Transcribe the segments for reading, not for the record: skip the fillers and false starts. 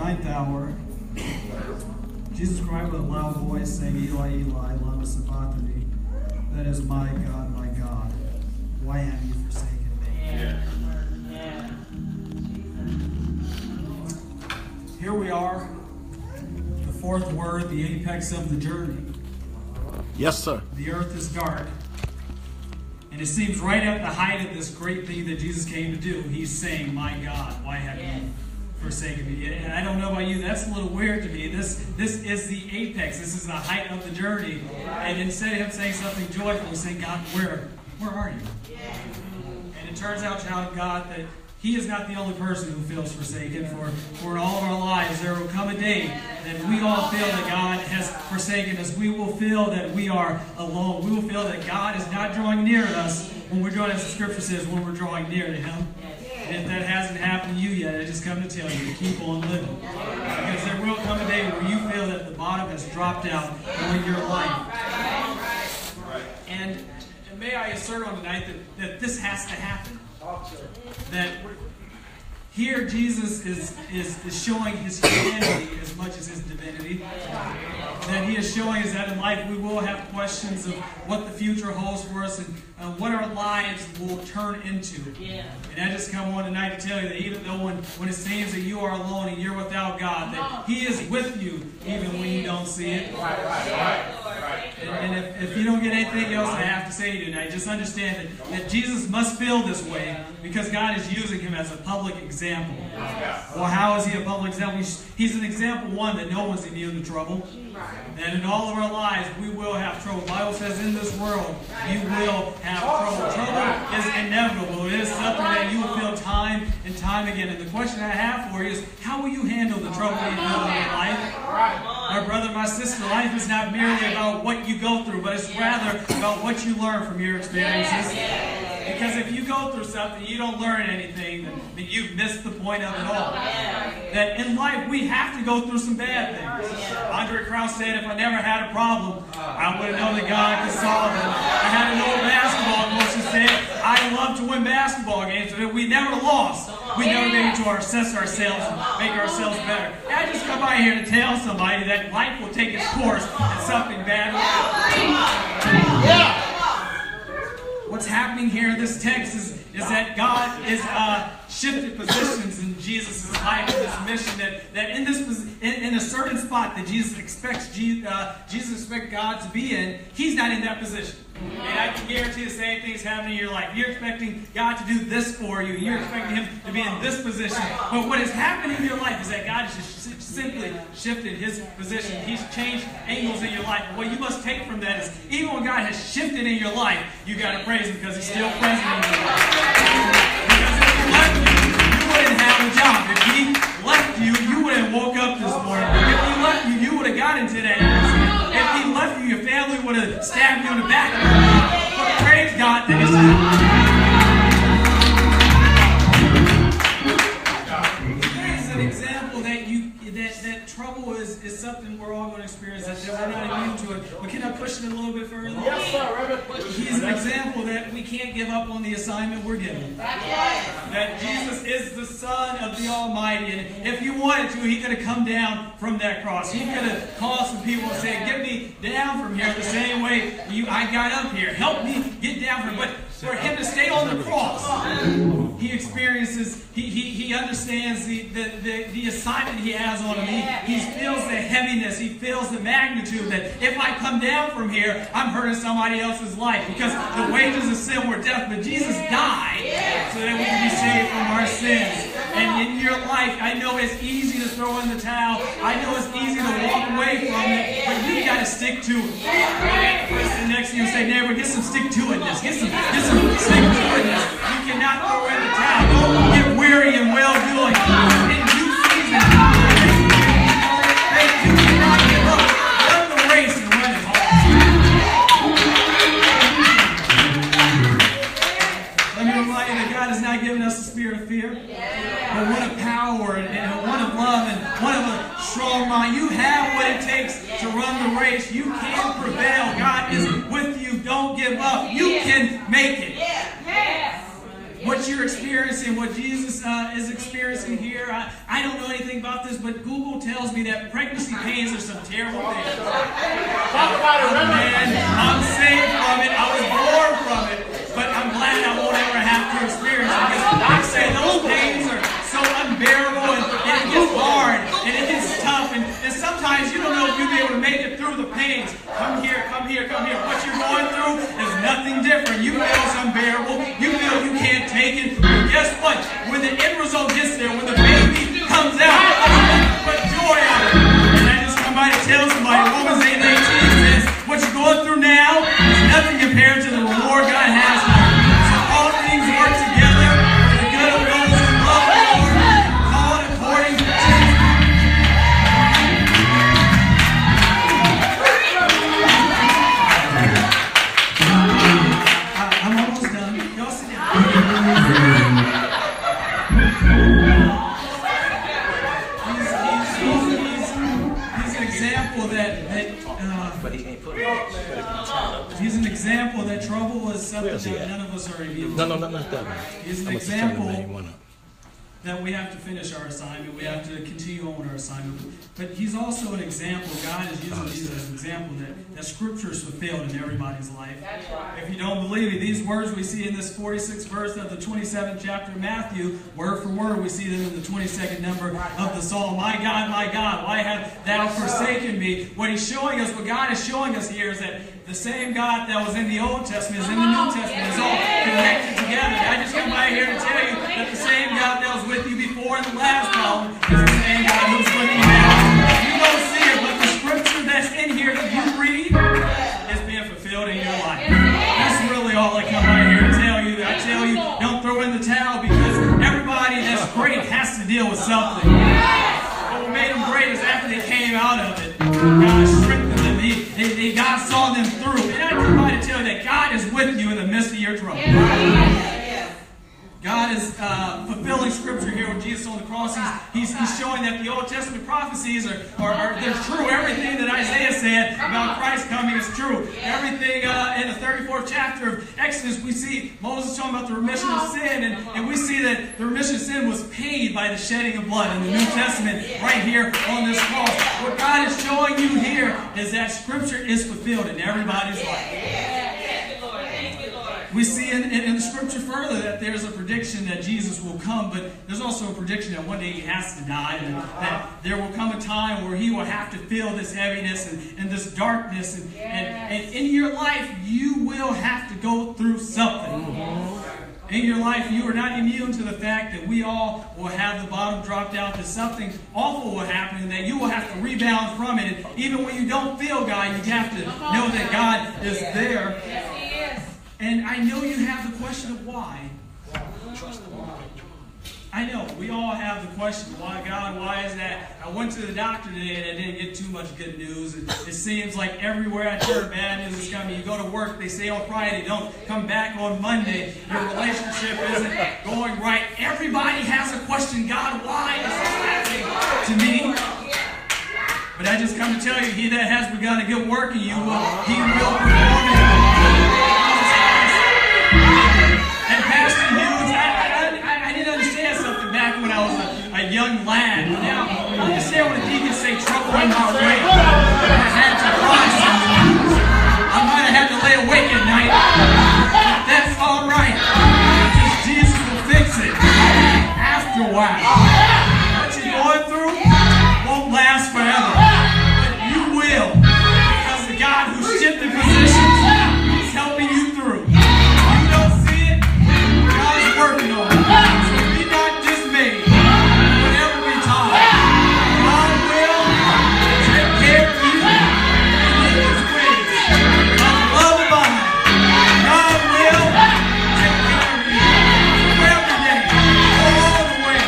ninth hour, Jesus cried with a loud voice, saying, Eli, Eli, lama sabachthani, that is, my God, why have you forsaken me? Yeah. Here we are, the fourth word, the apex of the journey. Yes, sir. The earth is dark. And it seems right at the height of this great thing that Jesus came to do, he's saying, my God, why have you forsaken me? And I don't know about you, that's a little weird to me. This is the apex. This is the height of the journey. And instead of him saying something joyful, he's saying, God, where are you? And it turns out, child of God, that he is not the only person who feels forsaken. For in all of our lives, there will come a day that we all feel that God has forsaken us. We will feel that we are alone. We will feel that God is not drawing near to us when we're drawing, as the scripture says, when we're drawing near to him. And if that hasn't happened to you yet, I just come to tell you to keep on living. Because there will come a day where you feel that the bottom has dropped out on your life. And may I assert on tonight that this has to happen. That here Jesus is showing his humanity as much as his divinity. That he is showing us that in life we will have questions of what the future holds for us and what our lives will turn into. And I just come on tonight to tell you that even though when it seems that you are alone and you're without God, that he is with you even when you don't see it. And if you don't get anything else I have to say to you tonight, just understand that Jesus must feel this way because God is using him as a public example. Well, how is he a public example? He's an example, one, that no one's immune to trouble. That in all of our lives, we will have trouble. The Bible says in this world, you will have trouble. Trouble is inevitable. It is something that you will feel time and time again. And the question I have for you is, how will you handle the trouble you feel in your life? My brother, my sister, life is not merely about what you go through, but it's rather about what you learn from your experiences. Because if you go through something, you don't learn anything, then you've missed the point of it all. That in life, we have to go through some bad things. Andre Krause said, if I never had a problem, I would have known that God could solve it. I had an old basketball coach who said, I love to win basketball games, but if we never lost, we never made to assess ourselves and make ourselves better. And I just come by here to tell somebody that life will take its course and something bad will happen. What's happening here in this text is that God is shifted positions in Jesus' life and this mission. That in a certain spot that Jesus expects God to be in, he's not in that position. And I can guarantee the same thing's happening in your life. You're expecting God to do this for you. You're expecting him to be in this position. But what is happening in your life is that God has just simply shifted his position. He's changed angles in your life. And what you must take from that is, even when God has shifted in your life, you got to praise him because he's still present in your life. Because if he left you, you wouldn't have a job. If he left you, you wouldn't have woke up this morning. If he left you, you would have got into that accident. If he left you, your family would have stabbed you in the back. But praise God that he's an example that trouble is something we're all going to experience, that we're not immune to it. But can I push it a little bit further? Yes, sir. He's an example that we can't give up on the assignment we're given. That Jesus is the Son of the Almighty. And if he wanted to, he could have come down from that cross. He could have called some people and said, get me down from here the same way I got up here. Help me get down from here. But for him to stay on the cross, he experiences, he understands the assignment he has on him. He feels the heaviness. He feels the magnitude that if I come down from here, I'm hurting somebody else's life. Because the wages of sin were death, but Jesus died so that we can be saved from our sins. And in your life, I know it's easy to throw in the towel. I know it's easy to walk away from it, but you got to stick to it. And next thing you say, neighbor, get some stick-to-itness. Get some stick-to-itness. You cannot throw in the towel. Don't get weary and well-doing. In due season, you cannot give up. Run the race and run it hard. Let me remind you that God has not given us a spirit of fear, but one of power and one of love and one of a strong mind. You have what it takes to run the race. You can prevail. God is with you. Don't give up. You can make it. What what you're experiencing, what Jesus is experiencing here. I don't know anything about this, but Google tells me that pregnancy pains are some terrible things. Man, I'm saved from it. I was born from it, but I'm glad I won't ever have to experience it, because I say those pains are so unbearable, and it gets hard, and it gets tough, and sometimes you don't know if you'll be able to make it through the pains. Come here, come here, come here. What you're going through is nothing different. You feel it's unbearable. You feel you can't take it. But guess what? When the end result gets there, when the baby comes out, there's nothing but joy out of it. And I just come by to tell somebody, Romans 8:18 says, what you're going through now is nothing compared to the reward God has for you. So all things work together for the good of those who love the Lord, called according to His. I'm almost done. Y'all sit down. He's an example he's an example that trouble was something that none of us are immune to. No, not that one. He's an example that we have to finish our assignment. We have to continue on our assignment. But he's also an example. God is using Jesus as an example that Scripture is fulfilled in everybody's life. That's right. If you don't believe it, these words we see in this 46th verse of the 27th chapter of Matthew, word for word, we see them in the 22nd number of the Psalm. My God, why have thou forsaken me? What he's showing us, what God is showing us here is that the same God that was in the Old Testament is in the New Testament. It's all connected together. I just come by here to tell you that the same God that was with you before in the last hour is the same God who's with you now. You don't see it, but the Scripture that's in here that you read is being fulfilled in your life. That's really all I come by here to tell you. I tell you, don't throw in the towel, because everybody that's great has to deal with something. But what made them great is after they came out of it, God strengthened them. God saw them through. And I come by to tell you that God is with you in the midst of your trouble. God is fulfilling Scripture here with Jesus on the cross. He's showing that the Old Testament prophecies are they're true. Everything that Isaiah said about Christ coming is true. Everything in the 34th chapter of Exodus, we see Moses talking about the remission of sin, and we see that the remission of sin was paid by the shedding of blood in the New Testament right here on this cross. What God is showing you here is that Scripture is fulfilled in everybody's life. We see in the Scripture further that there's a prediction that Jesus will come, but there's also a prediction that one day He has to die, and that there will come a time where He will have to feel this heaviness and this darkness, and in your life you will have to go through something. In your life, you are not immune to the fact that we all will have the bottom dropped out, that something awful will happen, and that you will have to rebound from it. And even when you don't feel God, you have to know that God is there. And I know you have the question of why. I know, we all have the question, why God, why is that? I went to the doctor today and I didn't get too much good news. And it seems like everywhere I turn, bad news is coming. You go to work, they say on Friday, don't come back on Monday. Your relationship isn't going right. Everybody has a question, God, why is this happening to me? But I just come to tell you, He that has begun a good work in you, He will perform it. And Pastor Hughes, I didn't understand something back when I was a young lad. Now, I understand when a deacon say trouble in my way. I had to cry sometimes. I might have had to lay awake at night. But that's all right. Because Jesus will fix it after a while. What you're going through won't last forever. But you will. Because the God who shifted positions is helping you through. Working on it. So be not dismayed. Whatever we talk, God will take care of you in His ways. Love abide. God will take care of you every day, all the way.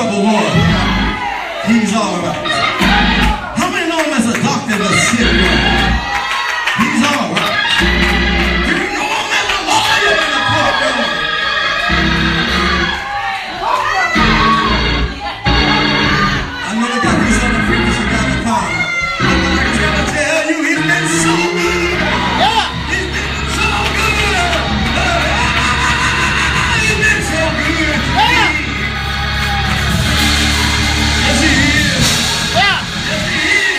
number one. He's all right. How many know him as a doctor in the sick room? He's all right. Do you know him as a lawyer in the courtroom? I know they got these other preachers who got the car. But I can tell you, he's been so good. Yeah. He's been so good. He's been so good. Yeah. Yes, he is. Yeah. Yes, he is.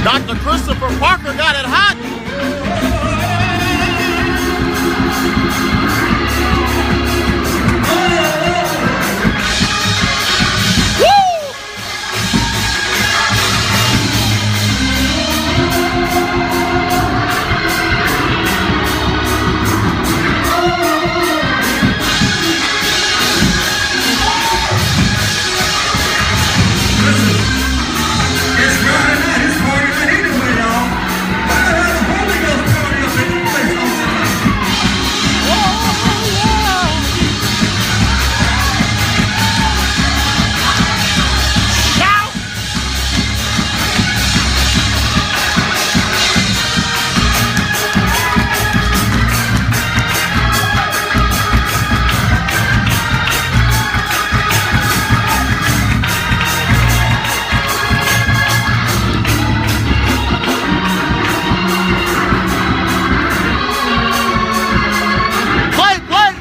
Dr. Christopher Parker got it hot. It's Friday night. It's party night anyway, y'all. Why the hell the Holy Ghost party up in this place on tonight? Shout! Play, play!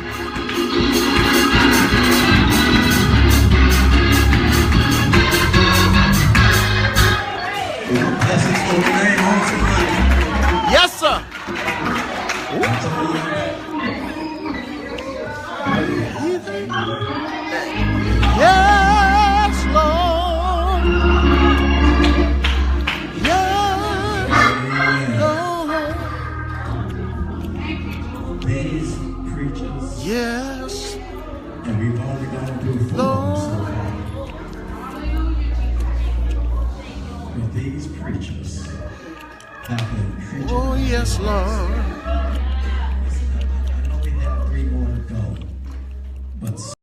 Bless his holy name on tonight. Yes, sir. Yes, Lord. Yes, Lord. These preachers, Yes, and we've only gone through 4 so far. But these preachers have been preaching. oh yes, Lord.